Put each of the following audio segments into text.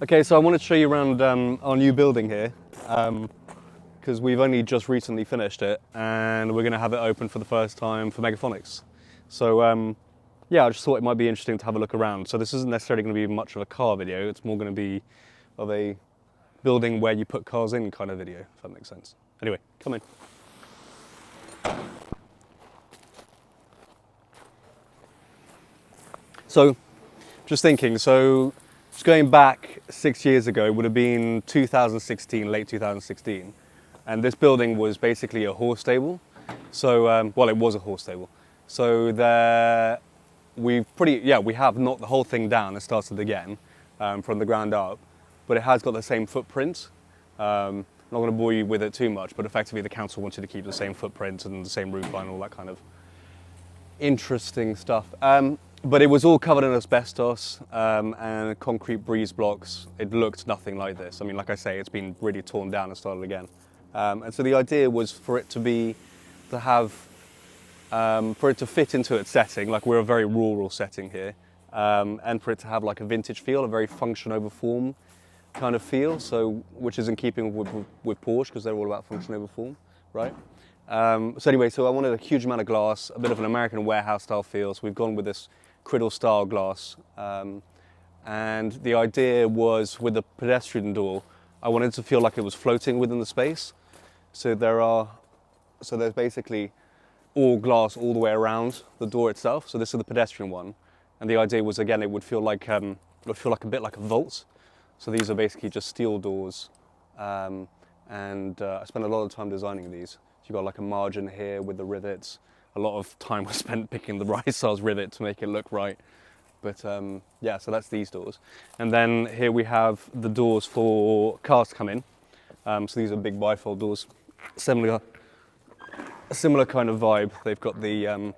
Okay, so I want to show you around our new building here, because we've only just recently finished it, and we're going to have it open for the first time for Megaphonics. So yeah, I just thought it might be interesting to have a look around. So this isn't necessarily going to be much of a car video, it's more going to be of a building where you put cars in kind of video, if that makes sense. Anyway, come in. So, just thinking, just going back 6 years ago, it would have been 2016, late 2016, and this building was basically a horse stable. So, well, it was a horse stable. So we have knocked the whole thing down and started again from the ground up, but it has got the same footprint. I'm not going to bore you with it too much, but effectively the council wanted to keep the same footprint and the same roof line, all that kind of interesting stuff. But it was all covered in asbestos and concrete breeze blocks. It looked nothing like this. I mean, like I say, it's been really torn down and started again. And so the idea was for it to fit into its setting, like we're a very rural setting here, and for it to have like a vintage feel, a very function over form kind of feel, so which is in keeping with Porsche, because they're all about function over form, right? So anyway, so I wanted a huge amount of glass, a bit of an American warehouse style feel, so we've gone with this criddle style glass. And the idea was with the pedestrian door, I wanted to feel like it was floating within the space. So there's basically all glass all the way around the door itself. So this is the pedestrian one. And the idea was, again, it would feel like a bit like a vault. So these are basically just steel doors. I spent a lot of time designing these. So you've got like a margin here with the rivets. A lot of time was spent picking the right size rivet to make it look right. But yeah, so that's these doors. And then here we have the doors for cars to come in. So these are big bifold doors. A similar kind of vibe. They've got the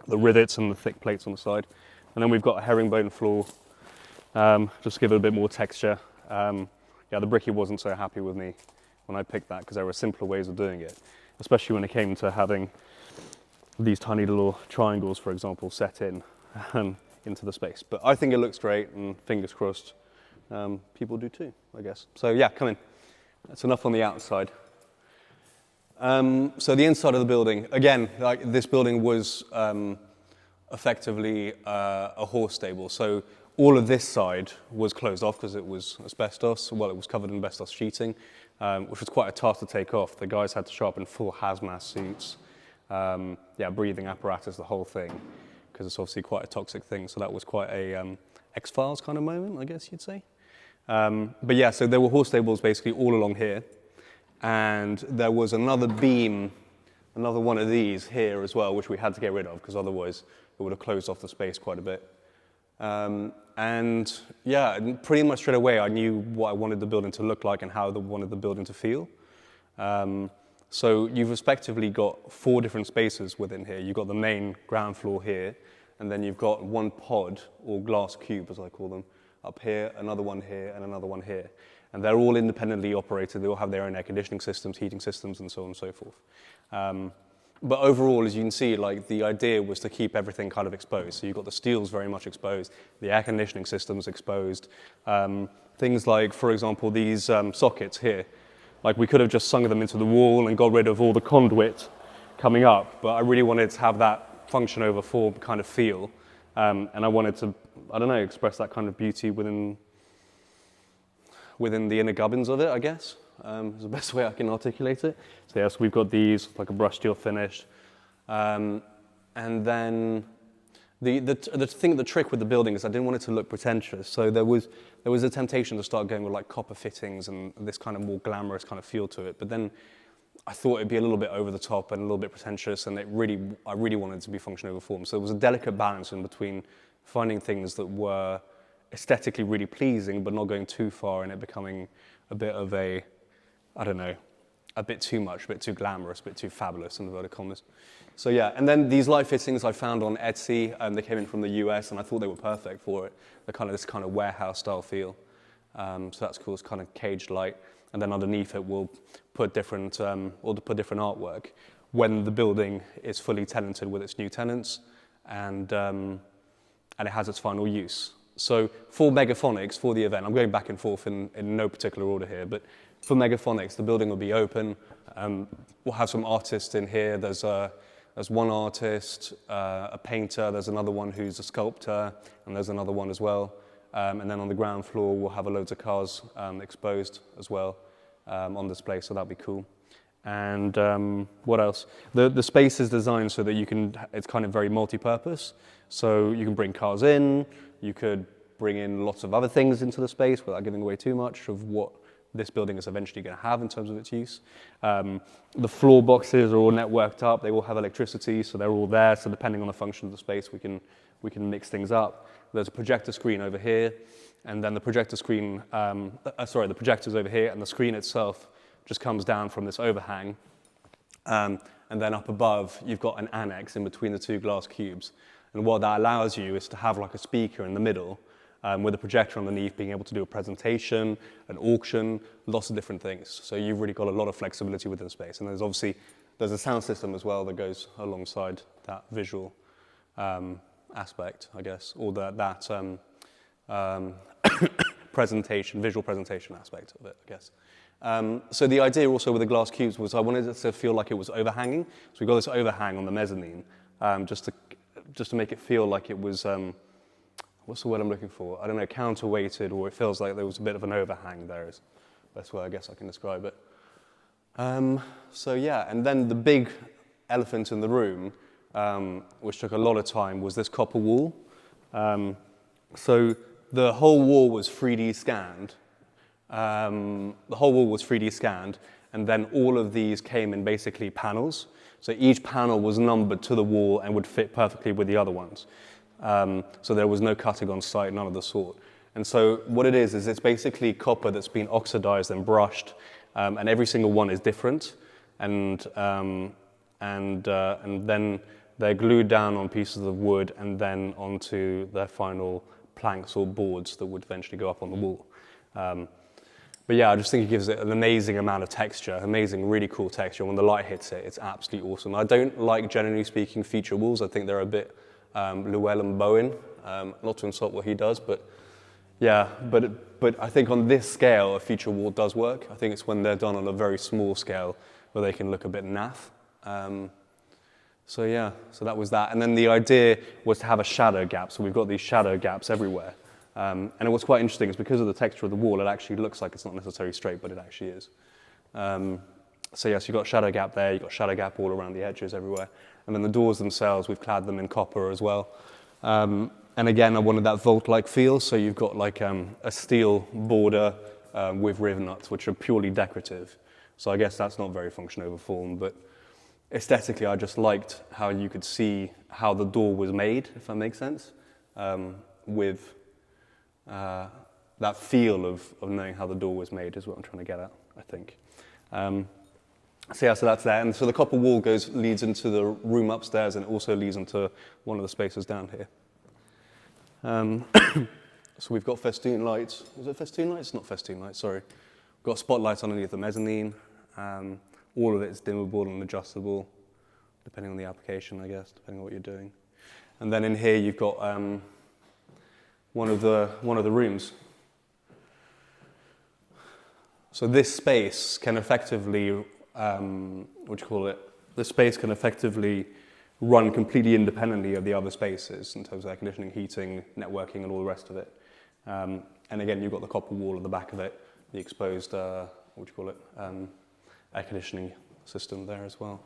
rivets and the thick plates on the side. And then we've got a herringbone floor, just to give it a bit more texture. Yeah, the brickie wasn't so happy with me when I picked that, because there were simpler ways of doing it, especially when it came to having these tiny little triangles, for example, set in into the space. But I think it looks great, and fingers crossed, people do too, I guess. So yeah, come in. That's enough on the outside. So the inside of the building, again, like this building was effectively a horse stable. So all of this side was closed off because it was asbestos. Well, it was covered in asbestos sheeting, which was quite a task to take off. The guys had to show up in full hazmat suits, breathing apparatus, the whole thing, because it's obviously quite a toxic thing. So that was quite a X-Files kind of moment, I guess you'd say. But yeah, so there were horse stables basically all along here. And there was another beam, another one of these here as well, which we had to get rid of because otherwise it would have closed off the space quite a bit. And yeah, pretty much straight away I knew what I wanted the building to look like and how I wanted the building to feel. So you've effectively got 4 different spaces within here. You've got the main ground floor here, and then you've got one pod, or glass cube as I call them, up here, another one here, and another one here. And they're all independently operated. They all have their own air conditioning systems, heating systems, and so on and so forth. But overall, as you can see, like the idea was to keep everything kind of exposed. So you've got the steels very much exposed, the air conditioning systems exposed. Things like, for example, these sockets here. Like we could have just sunk them into the wall and got rid of all the conduit coming up, but I really wanted to have that function over form kind of feel. And I wanted to, I don't know, express that kind of beauty within the inner gubbins of it, I guess, is the best way I can articulate it. So yes, we've got these, like a brushed steel finish. And then the trick with the building is I didn't want it to look pretentious. So there was a temptation to start going with like copper fittings and this kind of more glamorous kind of feel to it. But then I thought it'd be a little bit over the top and a little bit pretentious, and I really wanted it to be function over form. So there was a delicate balance in between finding things that were aesthetically really pleasing, but not going too far and it becoming a bit of a, I don't know, a bit too much, a bit too glamorous, a bit too fabulous, in inverted commas. So yeah, and then these light fittings I found on Etsy, they came in from the US, and I thought they were perfect for it. They're kind of this kind of warehouse style feel. So that's cool, it's kind of caged light. And then underneath it we'll put different artwork when the building is fully tenanted with its new tenants, and it has its final use. So for Megaphonics, for the event, I'm going back and forth in no particular order here, but for Megaphonics, the building will be open. We'll have some artists in here. There's one artist, a painter, there's another one who's a sculptor, and there's another one as well. And then on the ground floor, we'll have loads of cars exposed as well on display, so that'll be cool. And what else? The space is designed so that it's kind of very multi-purpose. So you can bring cars in, you could bring in lots of other things into the space without giving away too much of what this building is eventually going to have in terms of its use. The floor boxes are all networked up, they all have electricity, so they're all there, so depending on the function of the space, we can mix things up. There's a projector screen over here, and then the projector screen, the projector's over here, and the screen itself just comes down from this overhang. And then up above, you've got an annex in between the two glass cubes. And what that allows you is to have like a speaker in the middle, with a projector underneath, being able to do a presentation, an auction, lots of different things. So you've really got a lot of flexibility within space. And there's a sound system as well that goes alongside that visual aspect, I guess, or that visual presentation aspect of it, I guess. So the idea also with the glass cubes was I wanted it to feel like it was overhanging. So we've got this overhang on the mezzanine, just to make it feel like it was, what's the word I'm looking for? I don't know, counterweighted, or it feels like there was a bit of an overhang there is the best way I guess I can describe it. So yeah, and then the big elephant in the room, which took a lot of time, was this copper wall. So the whole wall was 3D scanned. And then all of these came in basically panels. So each panel was numbered to the wall and would fit perfectly with the other ones. So there was no cutting on site, none of the sort. And so what it is it's basically copper that's been oxidized and brushed, and every single one is different. And then they're glued down on pieces of wood and then onto their final planks or boards that would eventually go up on the wall. But yeah, I just think it gives it an amazing amount of texture, amazing, really cool texture. When the light hits it, it's absolutely awesome. I don't like, generally speaking, feature walls. I think they're a bit Llewellyn Bowen, not to insult what he does, but yeah, but I think on this scale, a feature wall does work. I think it's when they're done on a very small scale where they can look a bit naff. So yeah, so that was that. And then the idea was to have a shadow gap. So we've got these shadow gaps everywhere. And what's quite interesting is because of the texture of the wall, it actually looks like it's not necessarily straight, but it actually is. So yes, you've got shadow gap there, you've got shadow gap all around the edges everywhere. And then the doors themselves, we've clad them in copper as well. And again, I wanted that vault-like feel, so you've got like a steel border with rivet nuts, which are purely decorative. So I guess that's not very function over form, but aesthetically, I just liked how you could see how the door was made, if that makes sense, with that feel of knowing how the door was made is what I'm trying to get at, I think. So yeah, so that's there. And so the copper wall leads into the room upstairs and also leads into one of the spaces down here. So we've got festoon lights. Was it festoon lights? Not festoon lights, sorry. We've got spotlights underneath the mezzanine. All of it is dimmable and adjustable, depending on the application, I guess, depending on what you're doing. And then in here you've got one of the rooms. So this space can effectively, this space can effectively run completely independently of the other spaces in terms of air conditioning, heating, networking, and all the rest of it. And again, you've got the copper wall at the back of it, the exposed, air conditioning system there as well.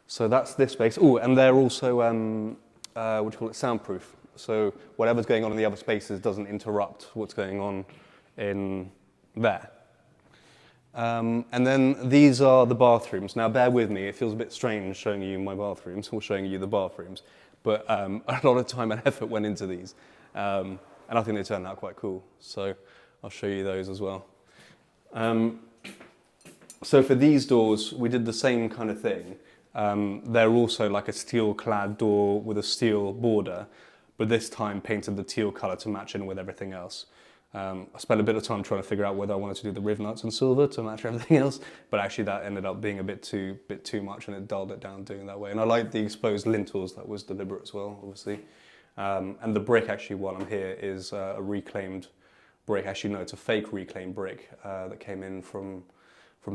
So that's this space. Oh, and they're also, soundproof. So whatever's going on in the other spaces doesn't interrupt what's going on in there. And then these are the bathrooms. Now bear with me, it feels a bit strange showing you my bathrooms or showing you the bathrooms, but a lot of time and effort went into these. And I think they turned out quite cool. So I'll show you those as well. So for these doors, we did the same kind of thing. They're also like a steel-clad door with a steel border, but this time painted the teal color to match in with everything else. I spent a bit of time trying to figure out whether I wanted to do the rivet nuts in silver to match everything else, but actually that ended up being a bit too much, and it dulled it down doing it that way. And I liked the exposed lintels. That was deliberate as well, obviously. And the brick, actually, while I'm here, is a reclaimed brick. Actually, no, it's a fake reclaimed brick that came in from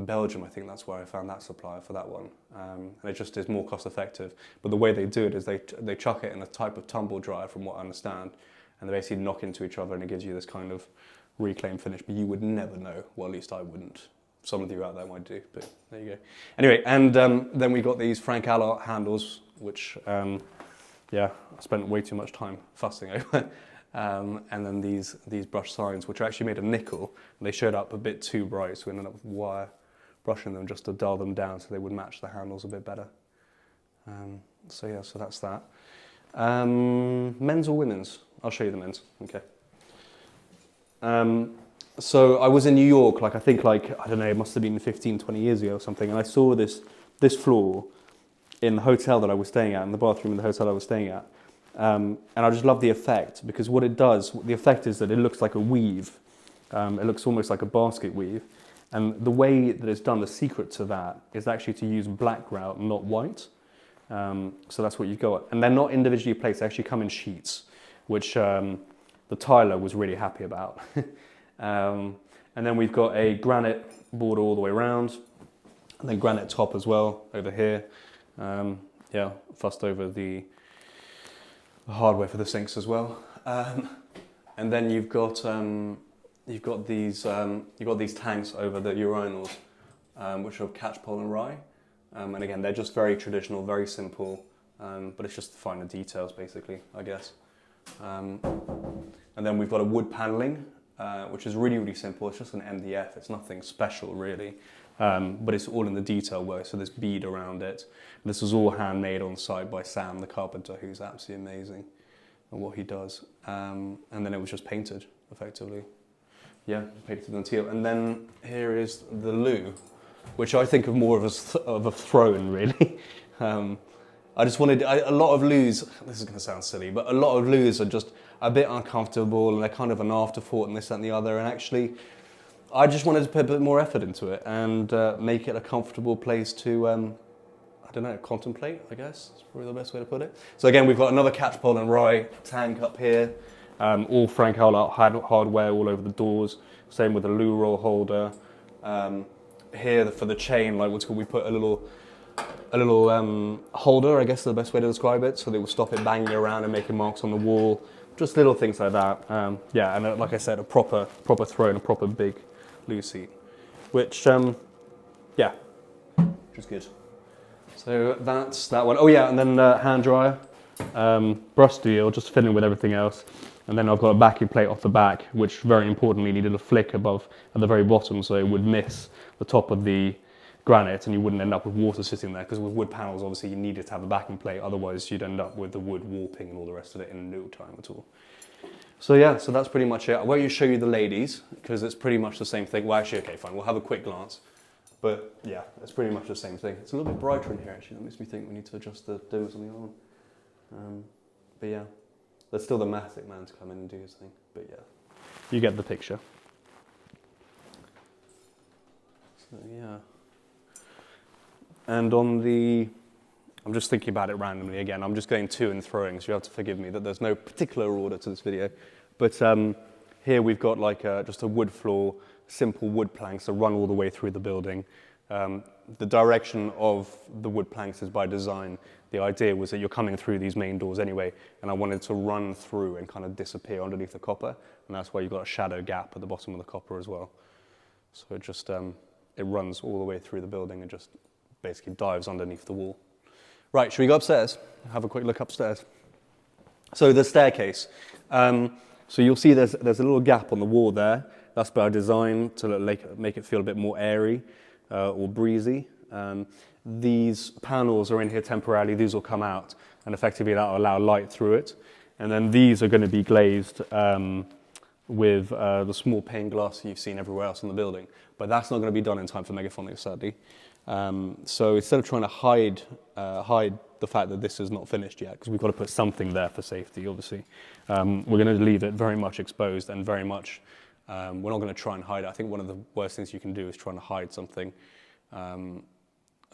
Belgium. I think that's where I found that supplier for that one. And it just is more cost effective. But the way they do it is they chuck it in a type of tumble dryer, from what I understand, and they basically knock into each other, and it gives you this kind of reclaimed finish. But you would never know. Well, at least I wouldn't. Some of you out there might do, but there you go. Anyway, and then we got these Frank Cassidy handles, which, yeah, I spent way too much time fussing over. And then these brush signs, which are actually made of nickel, and they showed up a bit too bright, so we ended up with wire brushing them just to dull them down so they would match the handles a bit better. So yeah, so that's that. Men's or women's? I'll show you the men's, okay. So I was in New York, I think I don't know, it must have been 15, 20 years ago or something, and I saw this floor in the hotel that I was staying at, in the bathroom in the hotel I was staying at. And I just love the effect, because what it does, the effect is that it looks like a weave. It looks almost like a basket weave. And the way that it's done, the secret to that is actually to use black grout, not white. So that's what you've got. And they're not individually placed, they actually come in sheets, which the tiler was really happy about. And then we've got a granite border all the way around, and then granite top as well over here. Yeah, fussed over the hardware for the sinks as well. And then you've got these tanks over the urinals, which are catchpole and rye. And again, they're just very traditional, very simple, but it's just the finer details, basically, I guess. And then we've got a wood paneling, which is really, really simple. It's just an MDF. It's nothing special, really. But it's all in the detail work, so there's bead around it. This was all handmade on site by Sam, the carpenter, who's absolutely amazing at what he does. And then it was just painted, effectively. Yeah, painted in teal. And then here is the loo, which I think of more of a throne, really. I just wanted, a lot of loos, this is going to sound silly, but a lot of loos are just a bit uncomfortable, and they're kind of an afterthought and this, that and the other, and actually I just wanted to put a bit more effort into it and make it a comfortable place to, I don't know, contemplate, I guess. That's probably the best way to put it. So again, we've got another catchpole and rye tank up here, all Frank Cassidy hardware all over the doors, same with the loo roll holder. Here for the chain, we put a little holder, I guess is the best way to describe it, so they will stop it banging around and making marks on the wall. Just little things like that. Yeah, and like I said, a proper throne, a proper big loo seat, which, yeah, which is good. So that's that one. Oh yeah, and then hand dryer, brush steel, just filling with everything else. And then I've got a backing plate off the back, which very importantly needed a flick above at the very bottom, so it would miss the top of the granite and you wouldn't end up with water sitting there, because with wood panels obviously you needed to have a backing plate, otherwise you'd end up with the wood warping and all the rest of it in no time at all. So yeah, so that's pretty much it. I won't show you the ladies because it's pretty much the same thing. Well, actually, okay, fine, we'll have a quick glance, but yeah, it's pretty much the same thing. It's a little bit brighter in here actually. That makes me think we need to adjust the dims on the other one. But yeah, there's still the Matic man to come in and do his thing, but yeah, you get the picture. So yeah. And on the, I'm just thinking about it randomly again, I'm just going to and throwing, so you have to forgive me that there's no particular order to this video. But here we've got just a wood floor, simple wood planks that run all the way through the building. The direction of the wood planks is by design. The idea was that you're coming through these main doors anyway, and I wanted to run through and kind of disappear underneath the copper, and that's why you've got a shadow gap at the bottom of the copper as well. So it just, it runs all the way through the building and just basically dives underneath the wall. Right, should we go upstairs? Have a quick look upstairs. So the staircase. So you'll see there's a little gap on the wall there. That's by design to make it feel a bit more airy or breezy. These panels are in here temporarily. These will come out, and effectively that will allow light through it. And then these are going to be glazed with the small pane glass you've seen everywhere else in the building. But that's not going to be done in time for Megaphonics, sadly. So instead of trying to hide the fact that this is not finished yet, because we've got to put something there for safety, obviously, we're going to leave it very much exposed and very much, we're not going to try and hide it. I think one of the worst things you can do is trying to hide something.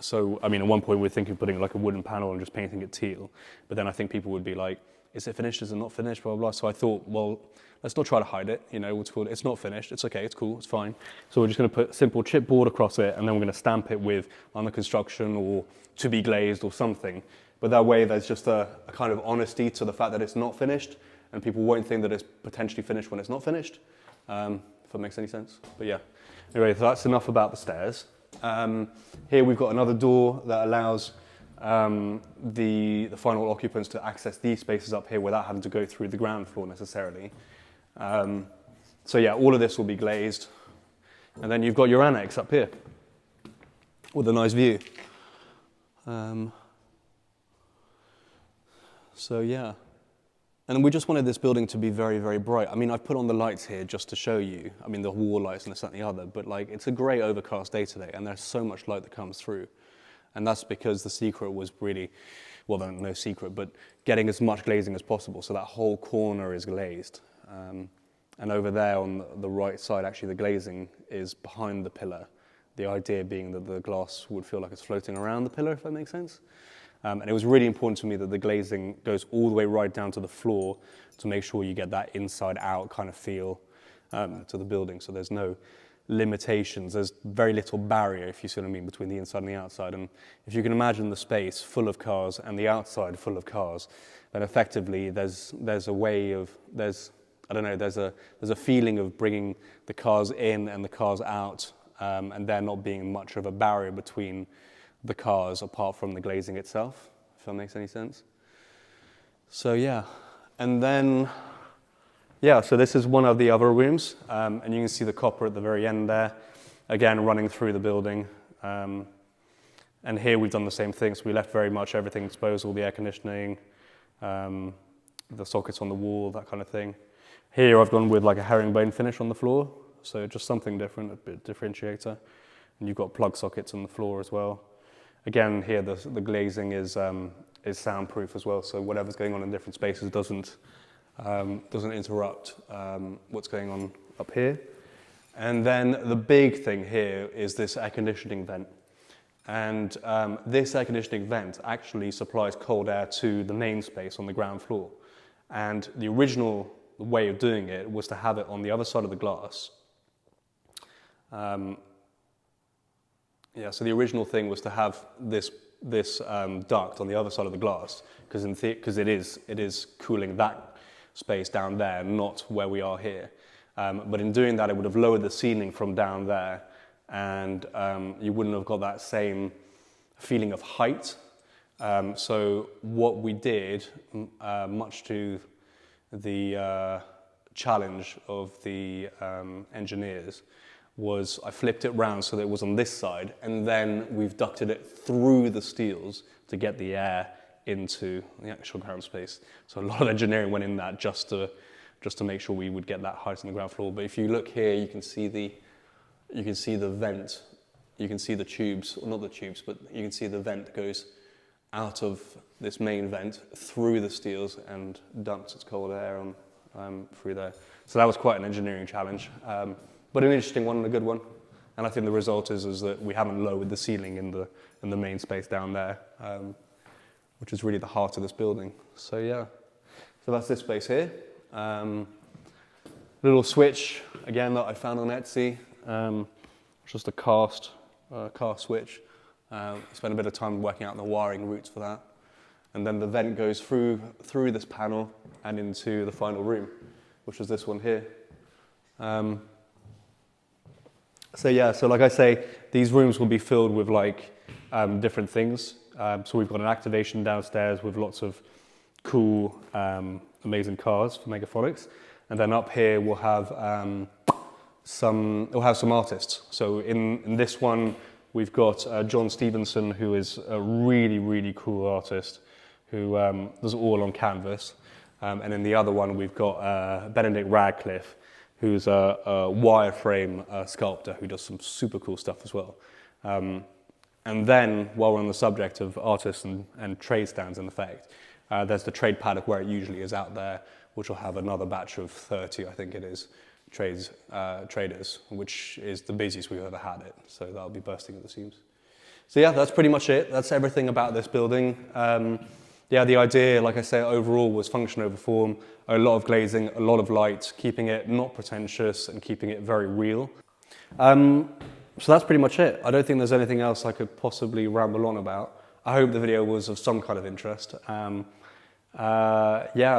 So, I mean, at one point we were thinking of putting like a wooden panel and just painting it teal, but then I think people would be like, is it finished, is it not finished, blah, blah, blah. So I thought, well, let's not try to hide it, you know, it's not finished, it's okay, it's cool, it's fine. So we're just gonna put simple chipboard across it, and then we're gonna stamp it with under construction or to be glazed or something. But that way there's just a kind of honesty to the fact that it's not finished, and people won't think that it's potentially finished when it's not finished, if that makes any sense. But yeah, anyway, so that's enough about the stairs. Here we've got another door that allows the final occupants to access these spaces up here without having to go through the ground floor necessarily. So yeah, all of this will be glazed. And then you've got your annex up here with a nice view. So yeah. And we just wanted this building to be very, very bright. I mean, I've put on the lights here just to show you. I mean, the wall lights and this, that, and the other. But like, it's a grey overcast day today, and there's so much light that comes through. And that's because the secret was really, well, no secret, but getting as much glazing as possible. So that whole corner is glazed. And over there on the right side, actually, the glazing is behind the pillar. The idea being that the glass would feel like it's floating around the pillar, if that makes sense. And it was really important to me that the glazing goes all the way right down to the floor to make sure you get that inside out kind of feel to the building. So there's no limitations. There's very little barrier, if you see what I mean, between the inside and the outside. And if you can imagine the space full of cars and the outside full of cars, then effectively there's a way of, there's a feeling of bringing the cars in and the cars out, and there not being much of a barrier between the cars apart from the glazing itself, if that makes any sense. So yeah, and then, yeah, so this is one of the other rooms, and you can see the copper at the very end there, again running through the building. And here we've done the same thing, so we left very much everything exposed, all the air conditioning, the sockets on the wall, that kind of thing. Here I've gone with like a herringbone finish on the floor, so just something different, a bit differentiator. And you've got plug sockets on the floor as well. Again, here the glazing is soundproof as well, so whatever's going on in different spaces doesn't interrupt what's going on up here. And then the big thing here is this air conditioning vent. And this air conditioning vent actually supplies cold air to the main space on the ground floor. And the original way of doing it was to have it on the other side of the glass. So the original thing was to have this duct on the other side of the glass, because it is cooling that space down there, not where we are here. But in doing that, it would have lowered the ceiling from down there, and you wouldn't have got that same feeling of height. So what we did, much to the challenge of the engineers, was I flipped it round so that it was on this side, and then we've ducted it through the steels to get the air into the actual ground space. So a lot of engineering went in that just to make sure we would get that height on the ground floor. But if you look here, you can see the vent, you can see the tubes, or not the tubes, but you can see the vent goes out of this main vent through the steels and dumps its cold air on through there. So that was quite an engineering challenge. But an interesting one and a good one. And I think the result is that we haven't lowered the ceiling in the main space down there, which is really the heart of this building. So yeah, so that's this space here. Little switch, again, that I found on Etsy. Just a cast switch. Spent a bit of time working out the wiring routes for that. And then the vent goes through this panel and into the final room, which is this one here. So yeah, so like I say, these rooms will be filled with like different things. So we've got an activation downstairs with lots of cool, amazing cars for Megaphonics, and then up here we'll have some artists. So in this one we've got John Stevenson, who is a really, really cool artist who does it all on canvas, and in the other one we've got Benedict Radcliffe, who's a wireframe sculptor who does some super cool stuff as well. And then, while we're on the subject of artists and trade stands in effect, there's the trade paddock where it usually is out there, which will have another batch of 30, I think it is, traders, which is the busiest we've ever had it. So that'll be bursting at the seams. So yeah, that's pretty much it. That's everything about this building. yeah, the idea, like I say, overall was function over form, a lot of glazing, a lot of light, keeping it not pretentious and keeping it very real. So that's pretty much it. I don't think there's anything else I could possibly ramble on about. I hope the video was of some kind of interest. Yeah,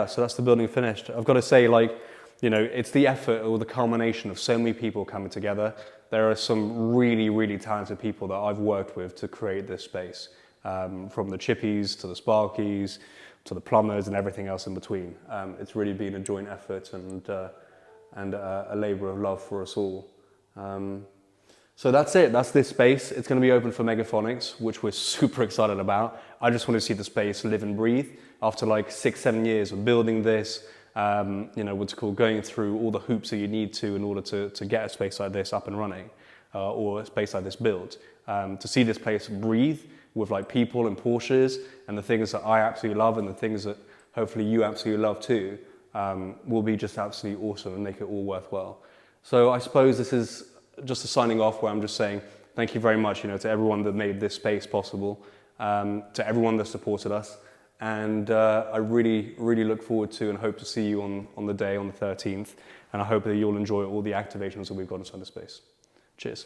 so that's the building finished. I've got to say, like, you know, it's the effort or the culmination of so many people coming together. There are some really, really talented people that I've worked with to create this space, from the chippies to the sparkies to the plumbers and everything else in between. It's really been a joint effort and a labour of love for us all. So that's it, that's this space. It's going to be open for Megaphonics, which we're super excited about. I just want to see the space live and breathe after like 6-7 years of building this, you know, what's called going through all the hoops that you need to in order to get a space like this up and running, or a space like this built. To see this place breathe with like people and Porsches and the things that I absolutely love and the things that hopefully you absolutely love too, will be just absolutely awesome and make it all worthwhile. So I suppose this is just a signing off where I'm just saying thank you very much, you know, to everyone that made this space possible, to everyone that supported us, and I really, really look forward to and hope to see you on the day, on the 13th, and I hope that you'll enjoy all the activations that we've got inside the space. Cheers.